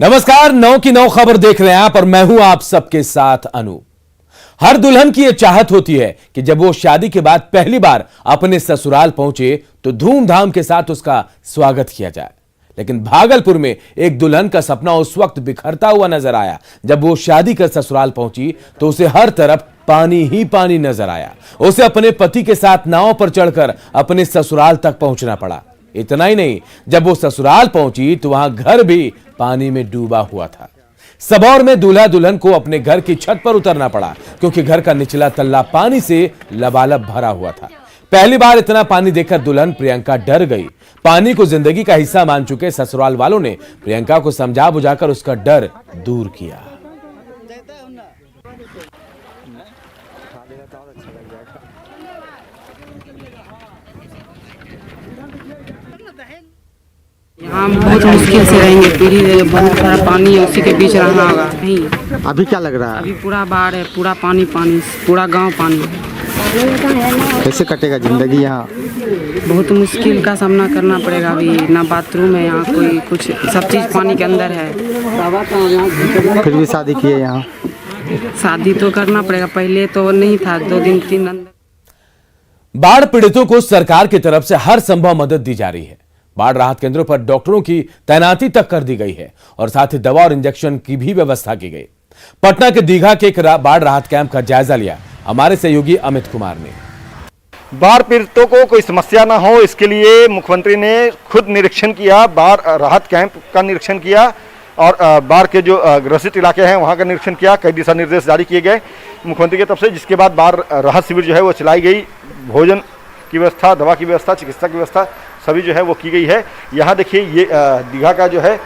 नमस्कार, 9 की 9 खबर देख रहे हैं आप और मैं हूं आप सबके साथ अनु। हर दुल्हन की यह चाहत होती है कि जब वो शादी के बाद पहली बार अपने ससुराल पहुंचे तो धूमधाम के साथ उसका स्वागत किया जाए। लेकिन भागलपुर में एक दुल्हन का सपना उस वक्त बिखरता हुआ नजर आया जब वो शादी कर ससुराल पहुंची तो उसे हर तरफ पानी ही पानी नजर आया। उसे अपने पति के साथ नाव पर चढ़कर अपने ससुराल तक पहुंचना पड़ा। इतना ही नहीं, जब वो ससुराल पहुंची तो वहां घर भी पानी में डूबा हुआ था। सबौर में दूल्हा दुल्हन को अपने घर की छत पर उतरना पड़ा क्योंकि घर का निचला तल्ला पानी से लबालब भरा हुआ था। पहली बार इतना पानी देखकर दुल्हन प्रियंका डर गई। पानी को जिंदगी का हिस्सा मान चुके ससुराल वालों ने प्रियंका को समझा बुझाकर उसका डर दूर किया। यहाँ बहुत मुश्किल से रहेंगे, पीढ़ी बहुत सारा पानी है, उसी के बीच रहना होगा। नहीं, अभी क्या लग रहा है? अभी पूरा बाढ़ है, पूरा पानी पानी, पूरा गांव पानी। कैसे कटेगा जिंदगी यहाँ? बहुत मुश्किल का सामना करना पड़ेगा। अभी ना बाथरूम है यहाँ, कोई कुछ, सब चीज़ पानी के अंदर है। फिर भी शादी किए यहाँ? शादी तो करना पड़ेगा, पहले तो नहीं था, 2 दिन 3 दिन। बाढ़ पीड़ितों को सरकार की तरफ से हर संभव मदद दी जा रही है। बाढ़ राहत केंद्रों पर डॉक्टरों की तैनाती तक कर दी गई है और साथ ही दवा और इंजेक्शन की भी व्यवस्था की गई। पटना के दीघा के एक बाढ़ राहत कैंप का जायजा लिया हमारे सहयोगी अमित कुमार ने। बाढ़ पीड़ितों को कोई समस्या ना हो, इसके लिए मुख्यमंत्री ने खुद निरीक्षण किया, बाढ़ राहत कैंप का निरीक्षण किया और बाढ़ के जो ग्रसित इलाके हैं वहां का निरीक्षण किया। कई दिशा निर्देश जारी किए गए मुख्यमंत्री की तरफ से, जिसके बाद बाढ़ राहत शिविर जो है वो चलाई गई। भोजन की व्यवस्था, दवा की व्यवस्था, चिकित्सा की व्यवस्था सभी जो है वो की गई है। यहाँ देखिए, ये दीघा का जो है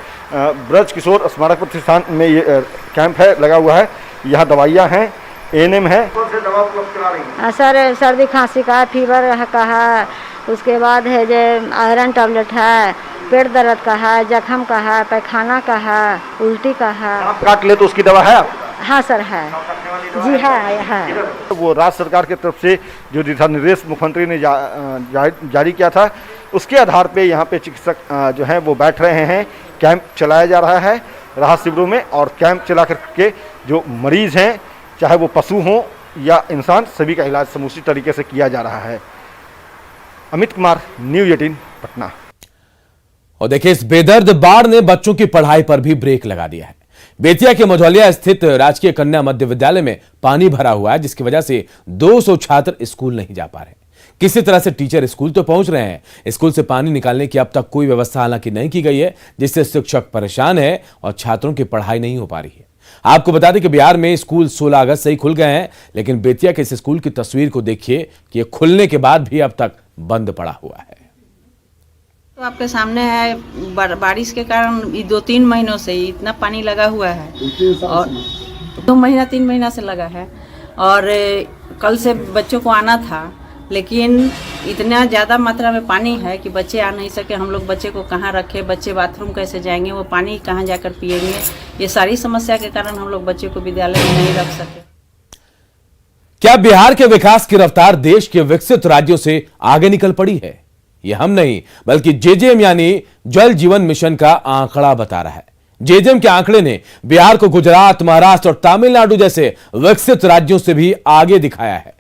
ब्रज किशोर स्मारक प्रतिष्ठान में ये कैंप है लगा हुआ है। यहाँ दवाइयाँ हैं, एएनएम है। कौन से दवा उपलब्ध करा रही हैं? सर, सर्दी खांसी का, फीवर का है, उसके बाद है जो आयरन टैबलेट है, पेट दर्द का है, जख्म का है, पैखाना का है, उल्टी का है। आप काट ले तो उसकी दवा है? हाँ सर, है जी, है। वो राज्य सरकार की तरफ से जो दिशा निर्देश मुख्यमंत्री ने जारी किया था, उसके आधार पे यहाँ पे चिकित्सक जो हैं वो बैठ रहे हैं। कैंप चलाया जा रहा है राहत शिविरों में और कैंप चला करके जो मरीज हैं, चाहे वो पशु हों या इंसान, सभी का इलाज समुचित तरीके से किया जा रहा है। अमित कुमार, न्यूज़ 18 पटना। और देखिए, इस बेदर्द बाढ़ ने बच्चों की पढ़ाई पर भी ब्रेक लगा दिया है। बेतिया के मझौलिया स्थित राजकीय कन्या मध्य विद्यालय में पानी भरा हुआ है, जिसकी वजह से 200 छात्र स्कूल नहीं जा पा रहे। किसी तरह से टीचर स्कूल तो पहुंच रहे हैं। स्कूल से पानी निकालने की अब तक कोई व्यवस्था हालांकि नहीं की गई है, जिससे शिक्षक परेशान है और छात्रों की पढ़ाई नहीं हो पा रही है। आपको बता दें कि बिहार में स्कूल 16 अगस्त से ही खुल गए हैं, लेकिन बेतिया के इस स्कूल की तस्वीर को देखिए कि यह खुलने के बाद भी अब तक बंद पड़ा हुआ है। तो आपके सामने है, बारिश के कारण 2-3 महीनों से ही इतना पानी लगा हुआ है और 2 महीना 3 महीना से लगा है। और कल से बच्चों को आना था, लेकिन इतना ज़्यादा मात्रा में पानी है कि बच्चे आ नहीं सके। हम लोग बच्चे को कहाँ रखें, बच्चे बाथरूम कैसे जाएंगे, वो पानी कहाँ जाकर पिएंगे, ये सारी समस्या के कारण हम लोग बच्चे को विद्यालय में नहीं रख सके। क्या बिहार के विकास की रफ्तार देश के विकसित राज्यों से आगे निकल पड़ी है? यह हम नहीं बल्कि जेजेएम यानी जल जीवन मिशन का आंकड़ा बता रहा है। जेजेएम के आंकड़े ने बिहार को गुजरात, महाराष्ट्र और तमिलनाडु जैसे विकसित राज्यों से भी आगे दिखाया है।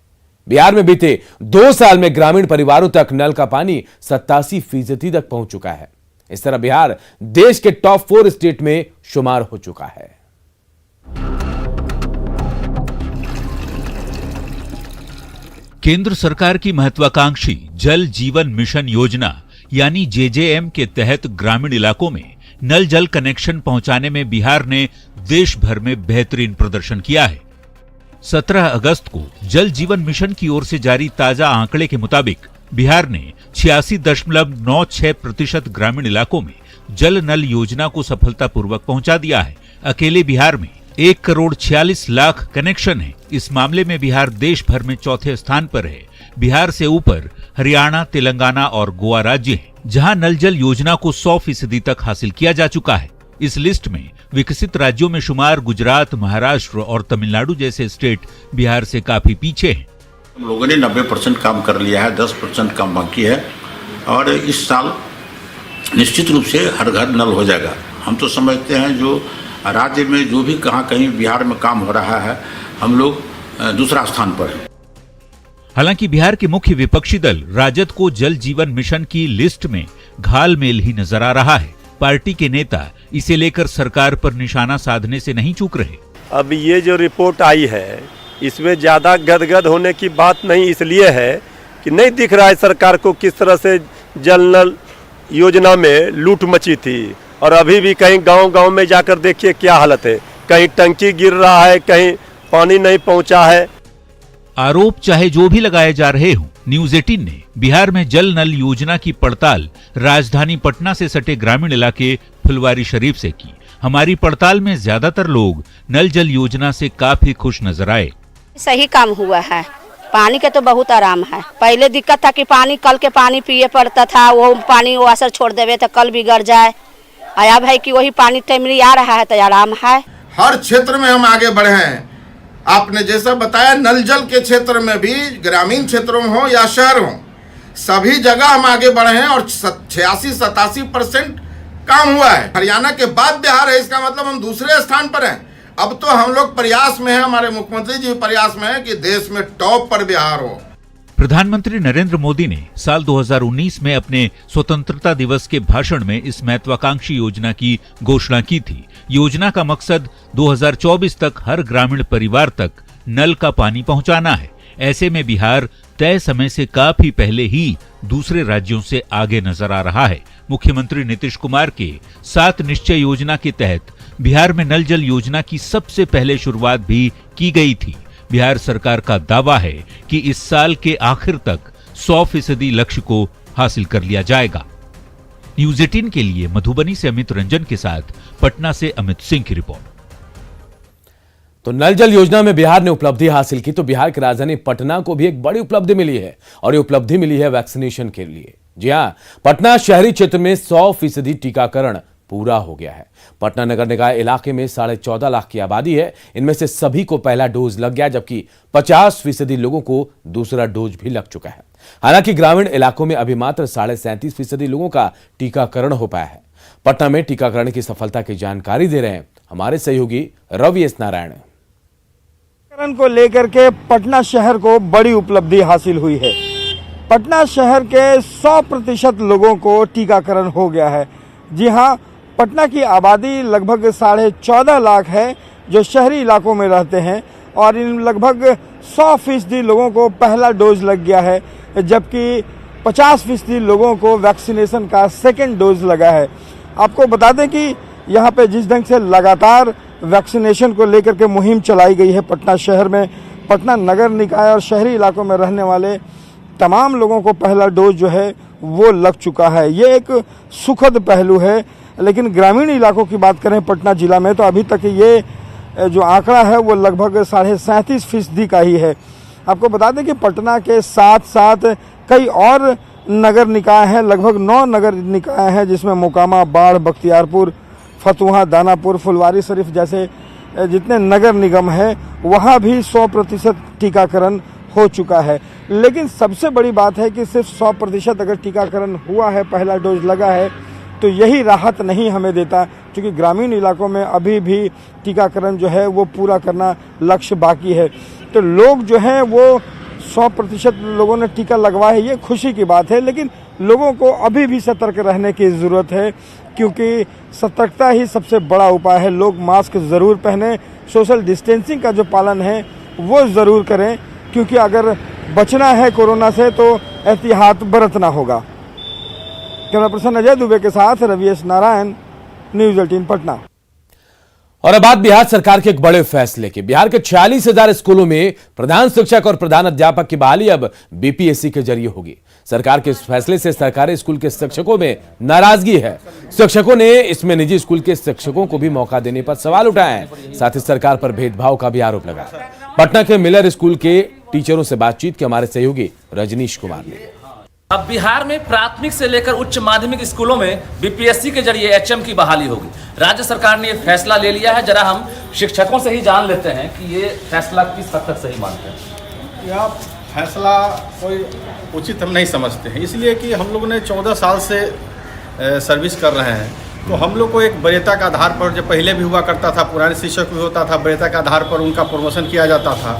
बिहार में बीते 2 साल में ग्रामीण परिवारों तक नल का पानी 87% तक पहुंच चुका है। इस तरह बिहार देश के टॉप 4 स्टेट में शुमार हो चुका है। केंद्र सरकार की महत्वाकांक्षी जल जीवन मिशन योजना यानी जेजेएम के तहत ग्रामीण इलाकों में नल जल कनेक्शन पहुंचाने में बिहार ने देश भर में बेहतरीन प्रदर्शन किया है। 17 अगस्त को जल जीवन मिशन की ओर से जारी ताजा आंकड़े के मुताबिक बिहार ने 86.96% ग्रामीण इलाकों में जल नल योजना को सफलतापूर्वक पहुंचा दिया है। अकेले बिहार में 1,46,00,000 कनेक्शन है। इस मामले में बिहार देश भर में चौथे स्थान पर है। बिहार से ऊपर हरियाणा, तेलंगाना और गोवा राज्य हैं, जहां नल जल योजना को 100% तक हासिल किया जा चुका है। इस लिस्ट में विकसित राज्यों में शुमार गुजरात, महाराष्ट्र और तमिलनाडु जैसे स्टेट बिहार से काफी पीछे हैं। हम लोगों ने 90% काम कर लिया है, 10% काम बाकी है और इस साल निश्चित रूप से हर घर नल हो जाएगा। हम तो समझते हैं जो राज्य में जो भी कहीं बिहार में काम हो रहा है, हम लोग दूसरा स्थान पर हैं। हालांकि बिहार के मुख्य विपक्षी दल राजद को जल जीवन मिशन की लिस्ट में घालमेल ही नजर आ रहा है। पार्टी के नेता इसे लेकर सरकार पर निशाना साधने से नहीं चूक रहे। अब ये जो रिपोर्ट आई है इसमें ज्यादा गदगद होने की बात नहीं इसलिए है कि नहीं दिख रहा है सरकार को किस तरह से जल नल योजना में लूट मची थी, और अभी भी कहीं गांव-गांव में जाकर देखिए क्या हालत है, कहीं टंकी गिर रहा है, कहीं पानी नहीं पहुंचा है। आरोप चाहे जो भी लगाए जा रहे हों, न्यूज 18 ने बिहार में जल नल योजना की पड़ताल राजधानी पटना से सटे ग्रामीण इलाके फुलवारी शरीफ से की। हमारी पड़ताल में ज्यादातर लोग नल जल योजना से काफी खुश नजर आए। सही काम हुआ है, पानी के तो बहुत आराम है। पहले दिक्कत था कि पानी कल के पानी पिए पड़ता था, वो पानी वो असर छोड़ देवे तो कल बिगड़ जाए। आया भाई कि वही पानी टाइमली आ रहा है तो आराम है। हर क्षेत्र में हम आगे बढ़े हैं। आपने जैसा बताया नल जल के क्षेत्र में भी, ग्रामीण क्षेत्रों में हो या शहर हो, सभी जगह हम आगे बढ़े हैं और 86-87% काम हुआ है। हरियाणा के बाद बिहार है, इसका मतलब हम दूसरे स्थान पर हैं। अब तो हम लोग प्रयास में हैं, हमारे मुख्यमंत्री जी प्रयास में है कि देश में टॉप पर बिहार हो। प्रधानमंत्री नरेंद्र मोदी ने साल 2019 में अपने स्वतंत्रता दिवस के भाषण में इस महत्वाकांक्षी योजना की घोषणा की थी। योजना का मकसद 2024 तक हर ग्रामीण परिवार तक नल का पानी पहुंचाना है। ऐसे में बिहार तय समय से काफी पहले ही दूसरे राज्यों से आगे नजर आ रहा है। मुख्यमंत्री नीतीश कुमार के 7 निश्चय योजना के तहत बिहार में नल जल योजना की सबसे पहले शुरुआत भी की गई थी। बिहार सरकार का दावा है कि इस साल के आखिर तक 100% लक्ष्य को हासिल कर लिया जाएगा। न्यूज 18 के लिए मधुबनी से अमित रंजन के साथ पटना से अमित सिंह की रिपोर्ट। तो नल जल योजना में बिहार ने उपलब्धि हासिल की, तो बिहार की राजधानी पटना को भी एक बड़ी उपलब्धि मिली है, और ये उपलब्धि मिली है वैक्सीनेशन के लिए। जी हां, पटना शहरी क्षेत्र में 100% टीकाकरण पूरा हो गया है। पटना नगर निकाय इलाके में 14.5 लाख की आबादी है। इनमें से सभी को पहला डोज लग गया, जबकि 50% लोगों को दूसरा डोज भी लग चुका है। हालांकि ग्रामीण इलाकों में अभी मात्र 37.5% लोगों का टीकाकरण हो पाया है। पटना में टीकाकरण की सफलता की जानकारी दे रहे हैं हमारे सहयोगी रवि एस नारायण। टीकाकरण को लेकर के पटना शहर को बड़ी उपलब्धि हासिल हुई है। पटना शहर के 100% लोगों को टीकाकरण हो गया है। जी हां, पटना की आबादी लगभग 14.5 लाख है जो शहरी इलाकों में रहते हैं, और इन लगभग 100% लोगों को पहला डोज लग गया है, जबकि 50% लोगों को वैक्सीनेशन का सेकेंड डोज लगा है। आपको बता दें कि यहाँ पे जिस ढंग से लगातार वैक्सीनेशन को लेकर के मुहिम चलाई गई है पटना शहर में, पटना नगर निकाय और शहरी इलाकों में रहने वाले तमाम लोगों को पहला डोज जो है वो लग चुका है। ये एक सुखद पहलू है। लेकिन ग्रामीण इलाकों की बात करें पटना जिला में, तो अभी तक ये जो आंकड़ा है वो लगभग 37.5% का ही है। आपको बता दें कि पटना के साथ साथ कई और नगर निकाय हैं, लगभग 9 नगर निकाय हैं, जिसमें मोकामा, बाढ़, बख्तियारपुर, फतुहा, दानापुर, फुलवारी शरीफ जैसे जितने नगर निगम हैं वहाँ भी 100% टीकाकरण हो चुका है। लेकिन सबसे बड़ी बात है कि सिर्फ 100% अगर टीकाकरण हुआ है, पहला डोज लगा है, तो यही राहत नहीं हमें देता, क्योंकि ग्रामीण इलाकों में अभी भी टीकाकरण जो है वो पूरा करना लक्ष्य बाकी है। तो लोग जो हैं वो 100% लोगों ने टीका लगवाया है, ये खुशी की बात है। लेकिन लोगों को अभी भी सतर्क रहने की ज़रूरत है, क्योंकि सतर्कता ही सबसे बड़ा उपाय है। लोग मास्क ज़रूर पहने, सोशल डिस्टेंसिंग का जो पालन है वो ज़रूर करें, क्योंकि अगर बचना है कोरोना से तो एहतियात बरतना होगा। कैमरा पर्सन अजय दुबे के साथ रवि एस नारायण, न्यूज 18 पटना। और अब बात बिहार सरकार के एक बड़े फैसले की। बिहार के 46,000 स्कूलों में प्रधान शिक्षक और प्रधान अध्यापक की बहाली अब बीपीएससी के जरिए होगी। सरकार के इस फैसले से सरकारी स्कूल के शिक्षकों में नाराजगी है। शिक्षकों ने इसमें निजी स्कूल के शिक्षकों को भी मौका देने पर सवाल उठाए हैं। साथ ही सरकार पर भेदभाव का भी आरोप लगा। पटना के मिलर स्कूल के टीचरों से बातचीत की हमारे सहयोगी रजनीश कुमार ने। अब बिहार में प्राथमिक से लेकर उच्च माध्यमिक स्कूलों में बीपीएससी के जरिए एचएम की बहाली होगी। राज्य सरकार ने ये फैसला ले लिया है। जरा हम शिक्षकों से ही जान लेते हैं कि ये फैसला किस हद तक सही मानते हैं। यह फैसला कोई उचित हम नहीं समझते हैं, इसलिए कि हम लोग ने 14 साल से सर्विस कर रहे हैं। तो हम लोग को एक वरीयता के आधार पर, जो पहले भी हुआ करता था, पुराने शिक्षक भी होता था, वरीयता के आधार पर उनका प्रमोशन किया जाता था।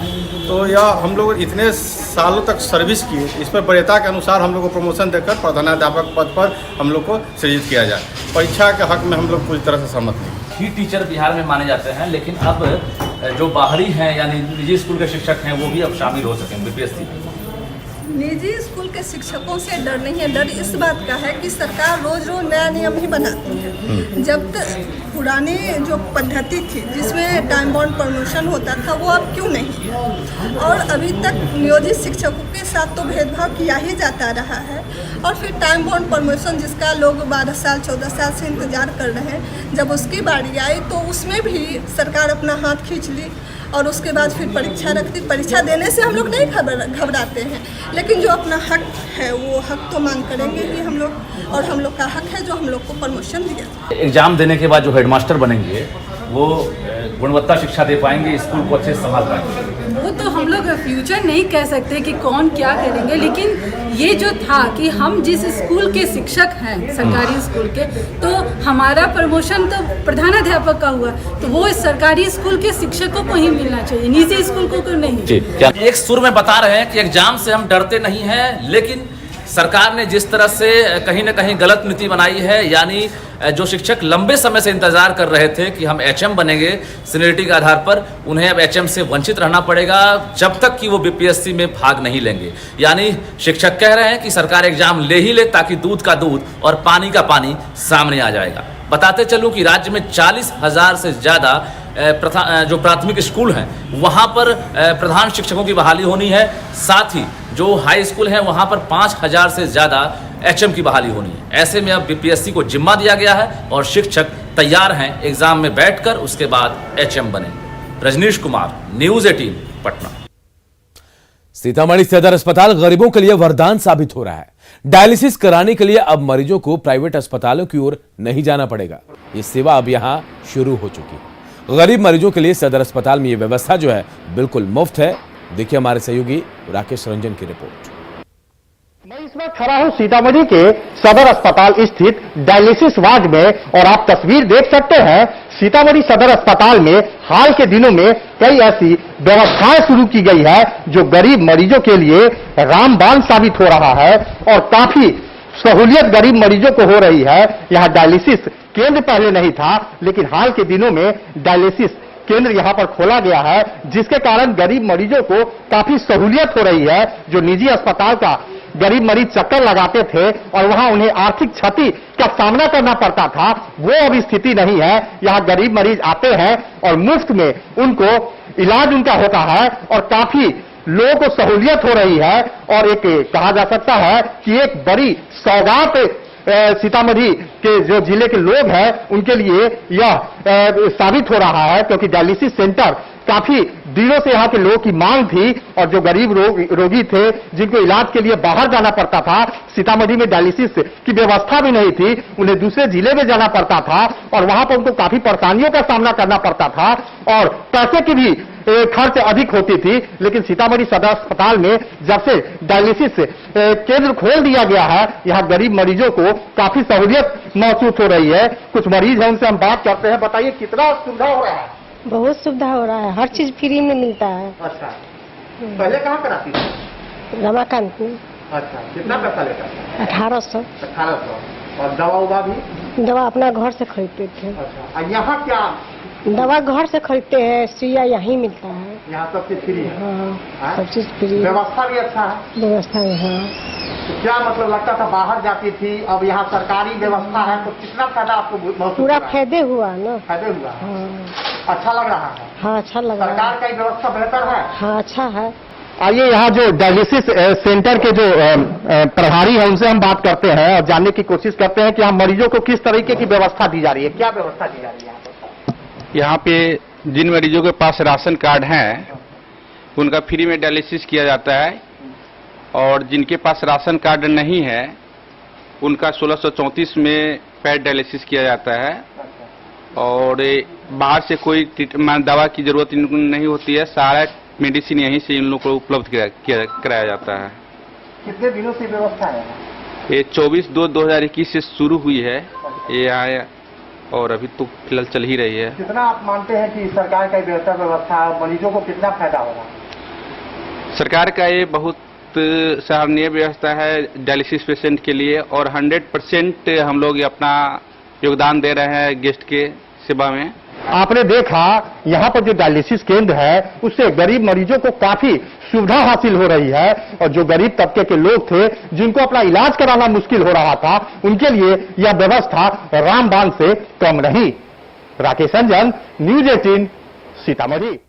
तो यह हम लोग इतने सालों तक सर्विस किए, इस पर वरीयता के अनुसार हम लोग को प्रमोशन देकर प्रधानाध्यापक पद पर हम लोग को सृजित किया जाए। परीक्षा के हक में हम लोग पूरी तरह से सहमत नहीं। ही टीचर बिहार में माने जाते हैं, लेकिन अब जो बाहरी हैं यानी निजी स्कूल के शिक्षक हैं वो भी अब शामिल हो सकें बीपीएससी में। निजी स्कूल के शिक्षकों से डर नहीं है, डर इस बात का है कि सरकार रोज रोज नया नियम ही बनाती है। जब तक पुरानी जो पद्धति थी जिसमें टाइम बाउंड प्रमोशन होता था वो अब क्यों नहीं है, और अभी तक नियोजित शिक्षकों के साथ तो भेदभाव किया ही जाता रहा है। और फिर टाइम बाउंड प्रमोशन जिसका लोग 12 साल 14 साल से इंतजार कर रहे हैं, जब उसकी बारी आई तो उसमें भी सरकार अपना हाथ खींच ली और उसके बाद फिर परीक्षा रखती। परीक्षा देने से हम लोग नहीं घबराते हैं, लेकिन जो अपना हक है वो हक तो मांग करेंगे ही हम लोग, और हम लोग का हक है जो हम लोग को प्रमोशन दिया। एग्जाम देने के बाद जो हेडमास्टर बनेंगे वो गुणवत्ता शिक्षा दे पाएंगे, स्कूल को अच्छे से संभाल पाएंगे। वो तो हम लोग फ्यूचर नहीं कह सकते कि कौन क्या करेंगे, लेकिन ये जो था कि हम जिस स्कूल के शिक्षक हैं सरकारी स्कूल के, तो हमारा प्रमोशन तो प्रधानाध्यापक का हुआ, तो वो सरकारी स्कूल के शिक्षकों को ही मिलना चाहिए, निजी स्कूल को नहीं। क्या एक सुर में बता रहे हैं कि एग्जाम से हम डरते नहीं हैं, लेकिन सरकार ने जिस तरह से कहीं ना कहीं गलत नीति बनाई है, यानी जो शिक्षक लंबे समय से इंतजार कर रहे थे कि हम एचएम बनेंगे सीनियरिटी के आधार पर, उन्हें अब एचएम से वंचित रहना पड़ेगा जब तक कि वो बीपीएससी में भाग नहीं लेंगे। यानी शिक्षक कह रहे हैं कि सरकार एग्जाम ले ही ले ताकि दूध का दूध और पानी का पानी सामने आ जाएगा। बताते चलूं कि राज्य में 40,000 से ज़्यादा जो प्राथमिक स्कूल हैं वहाँ पर प्रधान शिक्षकों की बहाली होनी है, साथ ही जो हाई स्कूल हैं वहाँ पर 5,000 से ज़्यादा एचएम की बहाली होनी है। ऐसे में अब बीपीएससी को जिम्मा दिया गया है और शिक्षक तैयार हैं एग्जाम में बैठकर उसके बाद एचएम बने। रजनीश कुमार, न्यूज़ 18 पटना। सीतामढ़ी सदर अस्पताल गरीबों के लिए वरदान साबित हो रहा है। डायलिसिस कराने के लिए अब मरीजों को प्राइवेट अस्पतालों की ओर नहीं जाना पड़ेगा। ये सेवा अब यहां शुरू हो चुकी है। गरीब मरीजों के लिए सदर अस्पताल में ये व्यवस्था जो है बिल्कुल मुफ्त है। देखिए हमारे सहयोगी राकेश रंजन की रिपोर्ट। मैं इस वक्त खड़ा हूं सीतामढ़ी के सदर अस्पताल स्थित डायलिसिस वार्ड में, और आप तस्वीर देख सकते हैं सीतामढ़ी सदर अस्पताल में हाल के दिनों में कई ऐसी व्यवस्थाएं शुरू की गई है जो गरीब मरीजों के लिए रामबाण साबित हो रहा है, और काफी सहूलियत गरीब मरीजों को हो रही है। यहाँ डायलिसिस केंद्र पहले नहीं था, लेकिन हाल के दिनों में डायलिसिस केंद्र यहाँ पर खोला गया है, जिसके कारण गरीब मरीजों को काफी सहूलियत हो रही है। जो निजी अस्पताल का गरीब मरीज चक्कर लगाते थे और वहां उन्हें आर्थिक क्षति का सामना करना पड़ता था, वो अब स्थिति नहीं है। यहाँ गरीब मरीज आते हैं और मुफ्त में उनको इलाज उनका होता है, और काफी लोगों को सहूलियत हो रही है। और एक कहा जा सकता है कि एक बड़ी सौगात सीतामढ़ी के जो जिले के लोग हैं उनके लिए यह साबित हो रहा है, क्योंकि डायलिसिस सेंटर काफी दिनों से यहाँ के लोगों की मांग थी, और जो गरीब रोगी थे जिनको इलाज के लिए बाहर जाना पड़ता था, सीतामढ़ी में डायलिसिस की व्यवस्था भी नहीं थी, उन्हें दूसरे जिले में जाना पड़ता था और वहां पर उनको काफी परेशानियों का सामना करना पड़ता था और पैसे की भी खर्च अधिक होती थी। लेकिन सीतामढ़ी सदर अस्पताल में जब से डायलिसिस केंद्र खोल दिया गया है, यहाँ गरीब मरीजों को काफी सहूलियत महसूस हो रही है। कुछ मरीज हैं, उनसे हम बात करते हैं। बताइए कितना सुविधा हो रहा है? बहुत सुविधा हो रहा है, हर चीज फ्री में मिलता है। अच्छा, पहले कहाँ कराती थी? रमाकांत में। अच्छा, कितना पैसा लेता? 1800। 1800। और दवा उवा भी? दवा अपना घर से खरीदते थे। अच्छा, यहाँ क्या? दवा घर से खरीदते हैं, सुइया यहीं मिलता है। यहाँ सब चीज फ्री है? हाँ, सब चीज फ्री। व्यवस्था भी अच्छा है? व्यवस्था है, हाँ। तो क्या मतलब लगता था बाहर जाती थी, अब यहाँ सरकारी व्यवस्था है, तो कितना फायदा आपको महसूस? पूरा फायदे हुआ ना। फायदे हुआ? हाँ। अच्छा लग रहा है? हाँ, अच्छा लग रहा है। सरकार का व्यवस्था बेहतर है? हाँ, अच्छा है। आइए यहाँ जो डायलिसिस सेंटर के जो प्रभारी हैं उनसे हम बात करते हैं और जानने की कोशिश करते हैं कि यहाँ मरीजों को किस तरीके की व्यवस्था दी जा रही है, क्या व्यवस्था दी जा रही है यहाँ पे? जिन मरीजों के पास राशन कार्ड है उनका फ्री में डायलिसिस किया जाता है, और जिनके पास राशन कार्ड नहीं है उनका 1634 में पैड डायलिसिस किया जाता है, और बाहर से कोई दवा की जरूरत इनको नहीं होती है। सारा मेडिसिन यहीं से इन लोगों को उपलब्ध कराया जाता है। कितने दिनों से व्यवस्था है? ये 24/2/2021 से शुरू हुई है। ये और अभी तो फिलहाल चल ही रही है। कितना आप मानते हैं कि सरकार का बेहतर व्यवस्था मरीजों को कितना फायदा होगा? सरकार का ये बहुत सराहनीय व्यवस्था है डायलिसिस पेशेंट के लिए, और 100% हम लोग अपना योगदान दे रहे हैं गेस्ट के सेवा में। आपने देखा यहाँ पर जो डायलिसिस केंद्र है उससे गरीब मरीजों को काफी सुविधा हासिल हो रही है, और जो गरीब तबके के लोग थे जिनको अपना इलाज कराना मुश्किल हो रहा था उनके लिए यह व्यवस्था रामबाण से कम नहीं। राकेश रंजन, न्यूज 18, सीतामढ़ी।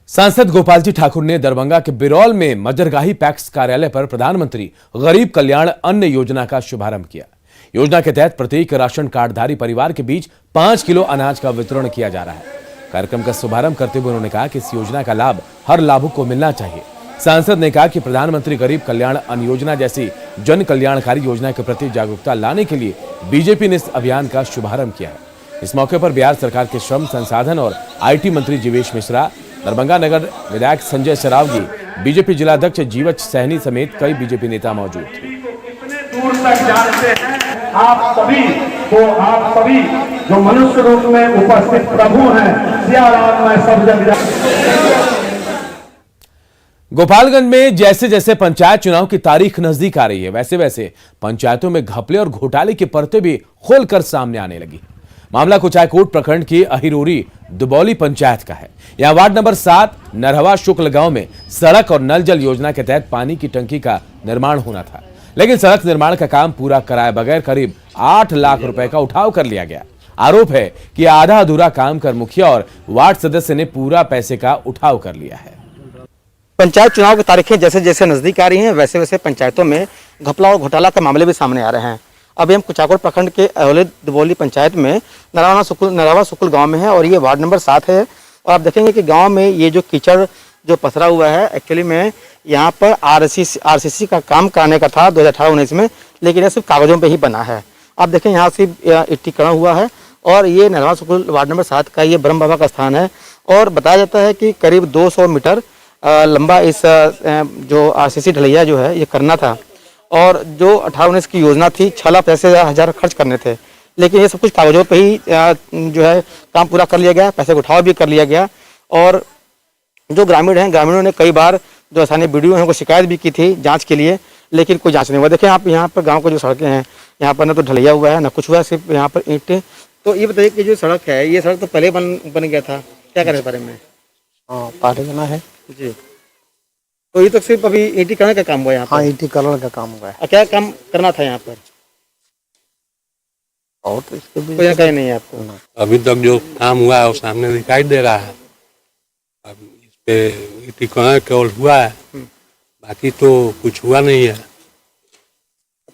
सांसद गोपाल जी ठाकुर ने दरभंगा के बिरौल में मजरगाही पैक्स कार्यालय पर प्रधानमंत्री गरीब कल्याण अन्न योजना का शुभारंभ किया। योजना के तहत प्रत्येक राशन कार्डधारी परिवार के बीच 5 किलो अनाज का वितरण किया जा रहा है। कार्यक्रम का शुभारंभ करते हुए उन्होंने कहा कि इस योजना का लाभ हर लाभुक को मिलना चाहिए। सांसद ने कहा कि प्रधानमंत्री गरीब कल्याण अन्न योजना जैसी जन कल्याणकारी योजना के प्रति जागरूकता लाने के लिए बीजेपी ने इस अभियान का शुभारंभ किया है। इस मौके पर बिहार सरकार के श्रम संसाधन और IT मंत्री जीवेश मिश्रा, दरभंगा नगर विधायक संजय सरावगी, बीजेपी जिलाध्यक्ष जीवच सहनी समेत कई बीजेपी नेता मौजूद थे। दूर तक जानते हैं आप सभी को, आप सभी जो मनुष्य रूप में उपस्थित प्रभु हैं, सिया राम में सब जग। गोपालगंज में जैसे जैसे पंचायत चुनाव की तारीख नजदीक आ रही है, वैसे वैसे पंचायतों में घपले और घोटाले की परतें भी खोलकर सामने आने लगी। मामला कुचायकोट प्रखंड की अहिरोरी दुबौली पंचायत का है। यहां वार्ड नंबर 7 नरहवा शुक्ल गांव में सड़क और नल जल योजना के तहत पानी की टंकी का निर्माण होना था, लेकिन सड़क निर्माण का काम पूरा कराए बगैर करीब 8 लाख रुपए का उठाव कर लिया गया। आरोप है कि आधा अधूरा काम कर मुखिया और वार्ड सदस्य ने पूरा पैसे का उठाव कर लिया है। पंचायत चुनाव की तारीखें जैसे जैसे नजदीक आ रही हैं वैसे वैसे पंचायतों में घपला और घोटाला के मामले भी सामने आ रहे हैं। अभी हम कुचाकोट प्रखंड के अहिरोरी दुबौली पंचायत में नरहवा शुक्ल गांव में है और ये वार्ड नंबर 7 है। और आप देखेंगे कि गांव में ये जो कीचड़ जो पसरा हुआ है, एक्चुअली में यहाँ पर आरसीसी का काम कराने का था 2018-19 में, लेकिन ये सिर्फ कागजों पे ही बना है। आप देखें यहाँ सिर्फ इट्टीकरण हुआ है और ये नरहवा शुक्ल वार्ड नंबर 7 का ये ब्रह्म बाबा का स्थान है। और बताया जाता है कि करीब 200 मीटर लंबा इस जो आरसीसी ढलैया जो है ये करना था, और जो 18-19 की योजना थी 6,50,000 खर्च करने थे, लेकिन ये सब कुछ कागजों पे ही जो है काम पूरा कर लिया गया, पैसे का उठाव भी कर लिया गया। और जो ग्रामीण हैं, ग्रामीणों ने कई बार जो स्थानीय बीडीओ हैं उनको शिकायत भी की थी जांच के लिए, लेकिन कोई जांच नहीं हुआ। देखें आप यहाँ पर गांव को जो सड़कें हैं, यहाँ पर ना तो ढलैया हुआ है ना कुछ हुआ है, सिर्फ यहाँ पर ईंटें। तो ये बताइए कि जो सड़क है ये सड़क तो पहले बन गया था, क्या करें इस बारे में? हाँ, पार्टी बना है जी। तो ये तो सिर्फ अभी ईंटीकरण का काम हुआ यहाँ पर? हाँ, ईंटीकरण का काम हुआ है। क्या काम करना था यहाँ पर? और तो इसके भी कोई जानकारी नहीं है आपको? अभी तक जो काम हुआ है वो सामने दिखाई दे रहा है। अब इस पे ईंटीकरण केवल हुआ है, बाकी तो कुछ हुआ नहीं है।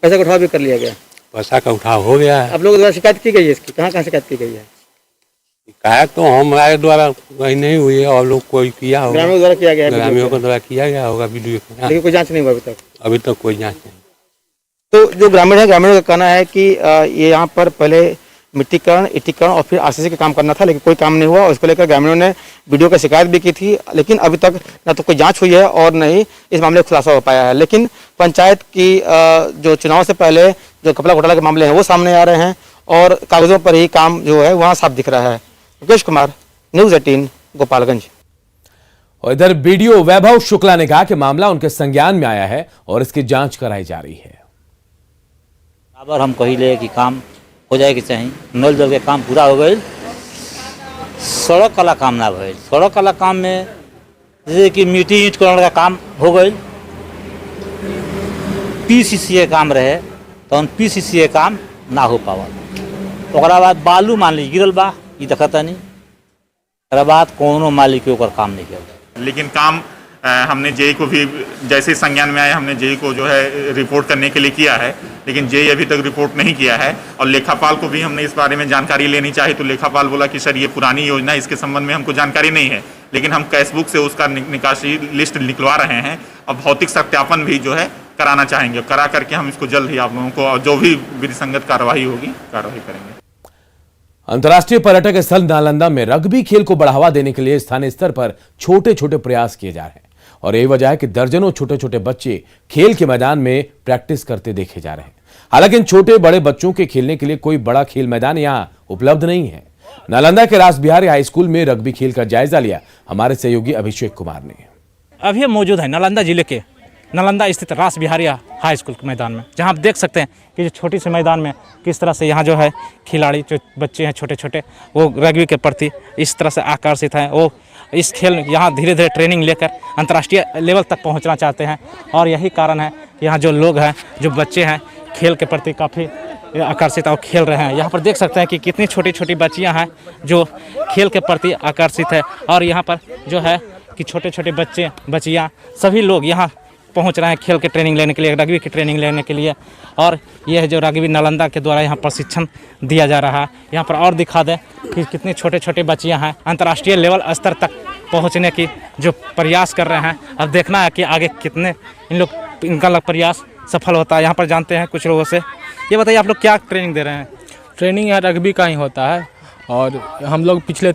पैसा का उठाव भी कर लिया गया? पैसा का उठाव हो गया है। आप लोगों द्वारा शिकायत की गई है इसकी? कहाँ शिकायत की गई है? शिकायत तो हमारे द्वारा कहीं नहीं हुई है, और लोग कोई किया होगा, ग्रामीणों द्वारा किया गया है, ग्रामीणों के द्वारा किया गया होगा वीडियो। लेकिन कोई जांच नहीं हुआ अभी तक? अभी तक कोई जांच नहीं। तो जो ग्रामीण है, ग्रामीणों का कहना है कि ये यहाँ पर पहले मिट्टीकरण, ईंटीकरण और फिर आरसीसी का काम करना था, लेकिन कोई काम नहीं हुआ। और इसको लेकर ग्रामीणों ने वीडियो की शिकायत भी की थी, लेकिन अभी तक न तो कोई जांच हुई है और न ही इस मामले का खुलासा हो पाया है। लेकिन पंचायत की जो चुनाव से पहले जो घपला घोटाला के मामले हैं वो सामने आ रहे हैं, और कागजों पर ही काम जो है वहाँ साफ दिख रहा है। मुकेश कुमार, न्यूज 18, गोपालगंज। और इधर बीडीओ वैभव शुक्ला ने कहा कि मामला उनके संज्ञान में आया है और इसकी जांच कराई जा रही है। बराबर हम कहिले कि काम हो जाए कि चाहिए, नल जल के काम पूरा हो गई, सड़क वाला काम ना भइल। सड़क वाला काम में जैसे कि मिट्टी ईंट करने का काम हो गई, पीसीसीए काम रहे तो पीसीसीए काम ना हो पावल। ओकरा बाद बालू मान ली गिरल बा, ये देखता नहीं, ओकरा बाद कोनो मालिक के ऊपर काम नहीं किया। लेकिन काम हमने जेई को भी जैसे संज्ञान में आया, हमने जेई को जो है रिपोर्ट करने के लिए किया है, लेकिन जेई अभी तक रिपोर्ट नहीं किया है। और लेखापाल को भी हमने इस बारे में जानकारी लेनी चाहिए, तो लेखापाल बोला कि सर ये पुरानी योजना है, इसके संबंध में हमको जानकारी नहीं है, लेकिन हम कैशबुक से उसका निकासी लिस्ट निकलवा रहे हैं। और भौतिक सत्यापन भी जो है कराना चाहेंगे, करा करके हम इसको जल्द ही आप लोगों को जो भी विधिसंगत कार्रवाई होगी कार्रवाई करेंगे। अंतर्राष्ट्रीय पर्यटक स्थल नालंदा में रग्बी खेल को बढ़ावा देने के लिए स्थानीय स्तर पर छोटे छोटे प्रयास किए जा रहे हैं, और यही वजह है कि दर्जनों छोटे छोटे बच्चे खेल के मैदान में प्रैक्टिस करते देखे जा रहे हैं। हालांकि इन छोटे बड़े बच्चों के खेलने के लिए कोई बड़ा खेल मैदान यहां उपलब्ध नहीं है। नालंदा के रास बिहारी हाई स्कूल में रग्बी खेल का जायजा लिया हमारे सहयोगी अभिषेक कुमार ने। अभी हम मौजूद हैं नालंदा जिले के नालंदा स्थित रास बिहारी हाई स्कूल के मैदान में, जहां आप देख सकते हैं कि जो छोटी सी मैदान में किस तरह से यहाँ जो है खिलाड़ी जो बच्चे हैं छोटे छोटे वो रग्बी के प्रति इस तरह से आकर्षित हैं। वो इस खेल में यहाँ धीरे धीरे ट्रेनिंग लेकर अंतर्राष्ट्रीय लेवल तक पहुँचना चाहते हैं और यही कारण है कि यहाँ जो लोग हैं जो बच्चे हैं खेल के प्रति काफ़ी आकर्षित और खेल रहे हैं। यहाँ पर देख सकते हैं कि कितनी छोटी छोटी बच्चियाँ हैं जो खेल के प्रति आकर्षित है और यहाँ पर जो है कि छोटे छोटे बच्चे बच्चियाँ सभी लोग यहाँ पहुँच रहे हैं खेल के ट्रेनिंग लेने के लिए, रग्बी की ट्रेनिंग लेने के लिए। और यह जो रग्बी नालंदा के द्वारा यहाँ प्रशिक्षण दिया जा रहा है। यहाँ पर और दिखा दें कि कितनी छोटे छोटे बच्चियाँ हैं अंतर्राष्ट्रीय लेवल स्तर तक पहुँचने की जो प्रयास कर रहे हैं। अब देखना है कि आगे कितने इनका प्रयास सफल होता है। यहाँ पर जानते हैं कुछ लोगों से। ये बताइए आप लोग क्या ट्रेनिंग दे रहे हैं? ट्रेनिंग यहाँ रग्बी का ही होता है और हम लोग पिछले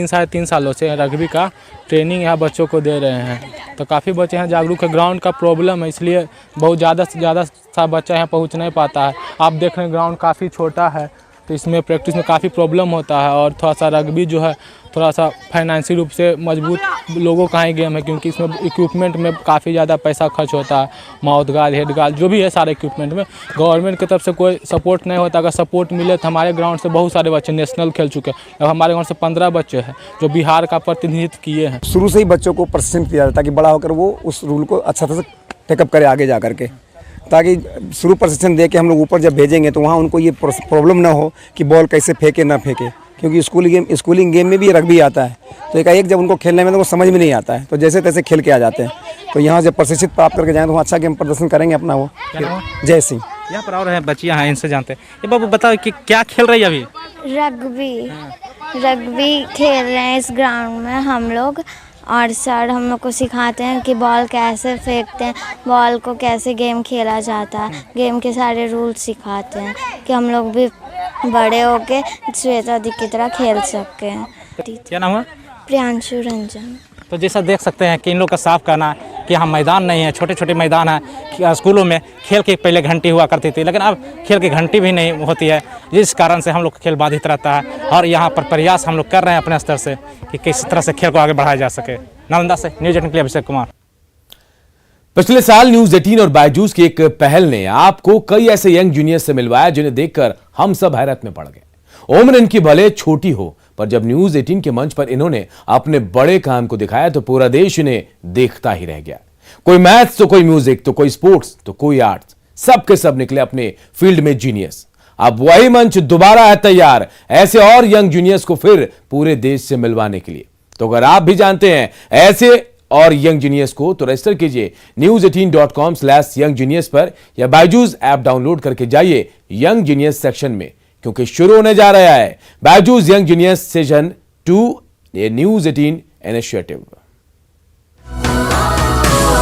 साढ़े तीन सालों से रग्बी का ट्रेनिंग यहाँ बच्चों को दे रहे हैं। तो काफ़ी बच्चे हैं जागरूक है। ग्राउंड का प्रॉब्लम है इसलिए बहुत ज़्यादा से ज़्यादा सा बच्चा यहाँ पहुँच नहीं पाता है। आप देख रहे हैं ग्राउंड काफ़ी छोटा है तो इसमें प्रैक्टिस में काफ़ी प्रॉब्लम होता है। और थोड़ा सा रग्बी जो है थोड़ा सा फाइनेंशियल रूप से मजबूत लोगों का ही गेम है क्योंकि इसमें इक्विपमेंट में काफ़ी ज़्यादा पैसा खर्च होता है। माउथ गार्ड, हेड गार्ड जो भी है सारे इक्विपमेंट में गवर्नमेंट की तरफ से कोई सपोर्ट नहीं होता। अगर सपोर्ट मिले तो हमारे ग्राउंड से बहुत सारे बच्चे नेशनल खेल चुके हैं। अब हमारे ग्राउंड से 15 बच्चे हैं जो बिहार का प्रतिनिधित्व किए हैं। शुरू से ही बच्चों को प्रशिक्षण दिया जाता है ताकि बड़ा होकर वो उस रूल को अच्छा तरह से टेकअप करे आगे जा करके, ताकि शुरू प्रशिक्षण दे के हम लोग ऊपर जब भेजेंगे तो वहाँ उनको ये प्रॉब्लम ना हो कि बॉल कैसे फेंके ना फेंके, क्योंकि स्कूलिंग गेम में भी रग्बी आता है। तो एकाएक जब उनको खेलने में तो वो समझ में नहीं आता है तो जैसे तैसे खेल के आ जाते हैं। तो यहाँ जब प्रशिक्षित प्राप्त करके जाएँ तो वो अच्छा गेम प्रदर्शन करेंगे अपना। वो जय सिंह। यहाँ पर और हैं बच्चियाँ हैं, इनसे जानते हैं। ये बाबू बताओ कि क्या खेल रही है अभी? रग्बी खेल रहे हैं इस ग्राउंड में हम लोग। और सर हम लोग को सिखाते हैं कि बॉल कैसे फेंकते हैं, बॉल को कैसे गेम खेला जाता है, गेम के सारे रूल सिखाते हैं कि हम लोग भी बड़े होके श्वेता दी की तरह खेल सकते हैं। क्या नाम है? प्रियांशु रंजन। तो जैसा देख सकते हैं कि इन लोग का साफ कहना है कि यहाँ मैदान नहीं है, छोटे छोटे मैदान है। स्कूलों में खेल की पहले घंटी हुआ करती थी लेकिन अब खेल की घंटी भी नहीं होती है, जिस कारण से हम लोग का खेल बाधित रहता है। और यहाँ पर प्रयास हम लोग कर रहे हैं अपने स्तर से कि किस तरह से खेल को आगे बढ़ाया जा सके। नालंदा से न्यूज़ 18 के लिए अभिषेक कुमार। पिछले साल न्यूज 18 और बायजूस की एक पहल ने आपको कई ऐसे यंग जूनियर से मिलवाया जिन्हें देखकर हम सब हैरत में पड़ गए। उम्र इनकी भले छोटी हो पर जब न्यूज 18 के मंच पर इन्होंने अपने बड़े काम को दिखाया तो पूरा देश इन्हें देखता ही रह गया। कोई मैथ्स तो कोई म्यूजिक तो कोई स्पोर्ट्स तो कोई आर्ट्स, सब के सब निकले अपने फील्ड में जीनियस। अब वही मंच दोबारा है तैयार ऐसे और यंग जूनियर्स को फिर पूरे देश से मिलवाने के लिए। तो अगर आप भी जानते हैं ऐसे और यंग जूनियर्स को तो रजिस्टर कीजिए news18.com/youngjuniors पर या बायजूस ऐप डाउनलोड करके जाइए यंग जूनियर्स सेक्शन में, क्योंकि शुरू होने जा रहा है Byju's young juniors season 2 news 18 initiative.